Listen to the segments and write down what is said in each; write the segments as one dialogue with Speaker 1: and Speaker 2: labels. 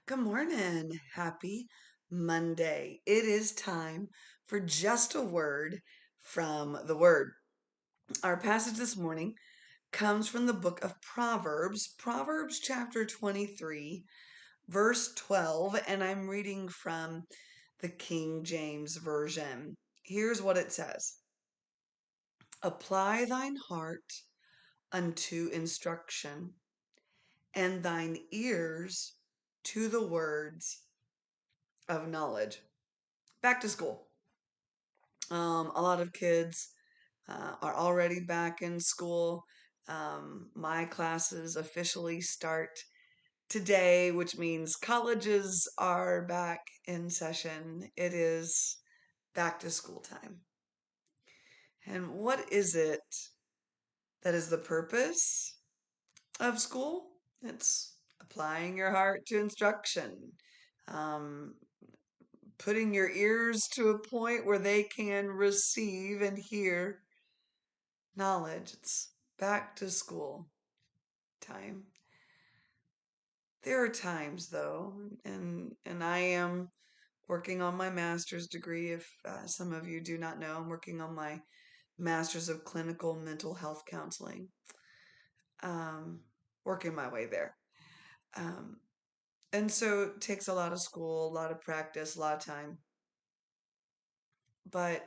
Speaker 1: Good morning. Happy Monday. It is time for just a word from the Word. Our passage this morning comes from the book of Proverbs, Proverbs chapter 23, verse 12, and I'm reading from the King James Version. Here's what it says: Apply thine heart unto instruction, and thine ears to the words of knowledge. Back to school. A lot of kids are already back in school. My classes officially start today, which means colleges are back in session. It is back to school time. And what is it that is the purpose of school? It's applying your heart to instruction, um, putting your ears to a point where they can receive and hear knowledge. It's back to school time. There are times though, and I am working on my master's degree. If some of you do not know, I'm working on my master's of clinical mental health counseling. Um, Working my way there. Um, and so it takes a lot of school, a lot of practice, a lot of time. But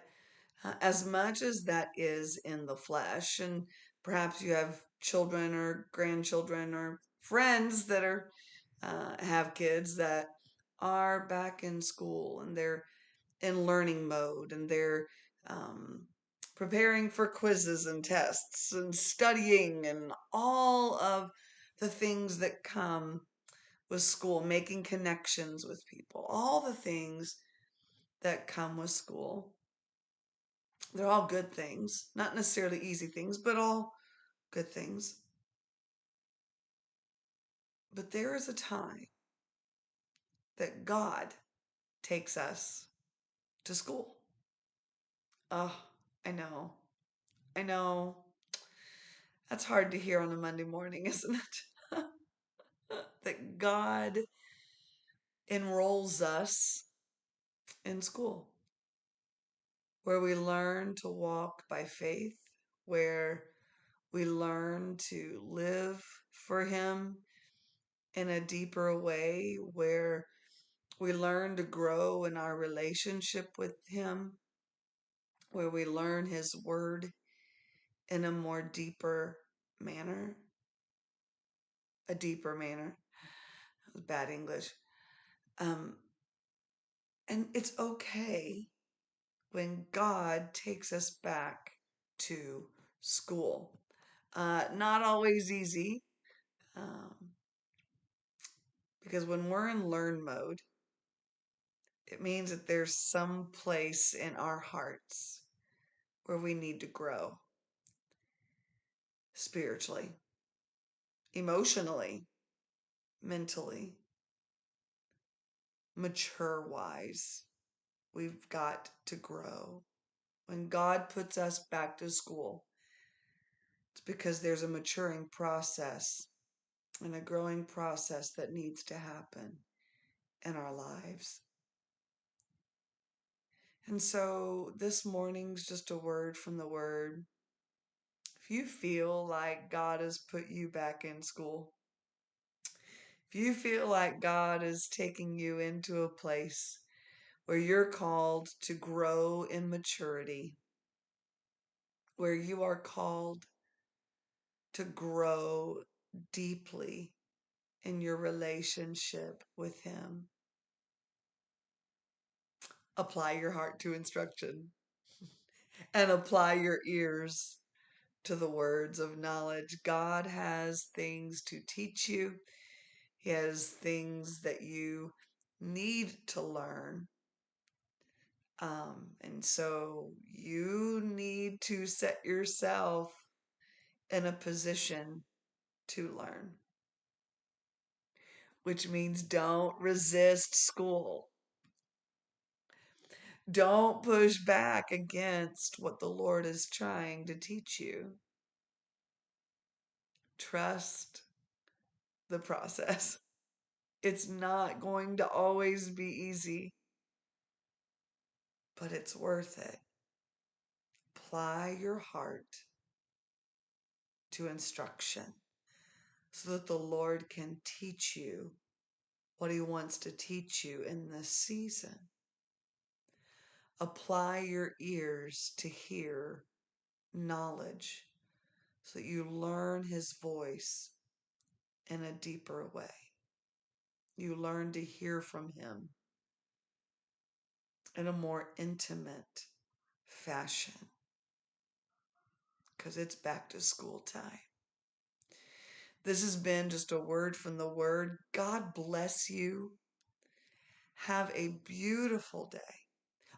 Speaker 1: as much as that is in the flesh, and perhaps you have children or grandchildren or friends that are have kids that are back in school and they're in learning mode and they're um, preparing for quizzes and tests and studying and all of the things that come with school, making connections with people, all the things that come with school. They're all good things, not necessarily easy things, but all good things. But there is a time that God takes us to school. Oh, I know. I know. That's hard to hear on a Monday morning, isn't it? That God enrolls us in school where we learn to walk by faith, where we learn to live for Him in a deeper way, where we learn to grow in our relationship with Him, where we learn His Word in a more deeper manner, a deeper manner. That was bad English. Um, and it's okay when God takes us back to school. Not always easy, um, because when we're in learn mode, it means that there's some place in our hearts where we need to grow spiritually, emotionally, mentally, mature wise. We've got to grow. When God puts us back to school, it's because there's a maturing process and a growing process that needs to happen in our lives. And so this morning's just a word from the Word. If you feel like God has put you back in school, if you feel like God is taking you into a place where you're called to grow in maturity, where you are called to grow deeply in your relationship with Him, apply your heart to instruction and apply your ears to the words of knowledge. God has things to teach you. He has things that you need to learn. And so you need to set yourself in a position to learn, which means don't resist school. Don't push back against what the Lord is trying to teach you. Trust the process. It's not going to always be easy, but it's worth it. Apply your heart to instruction so that the Lord can teach you what He wants to teach you in this season. Apply your ears to hear knowledge so that you learn His voice in a deeper way. You learn to hear from Him in a more intimate fashion because it's back to school time. This has been just a word from the Word. God bless you. Have a beautiful day.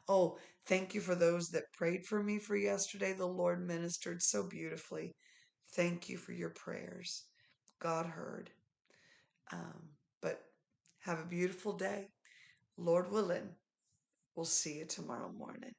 Speaker 1: Oh, thank you for those that prayed for me for yesterday. The Lord ministered so beautifully. Thank you for your prayers. God heard. But have a beautiful day. Lord willing, we'll see you tomorrow morning.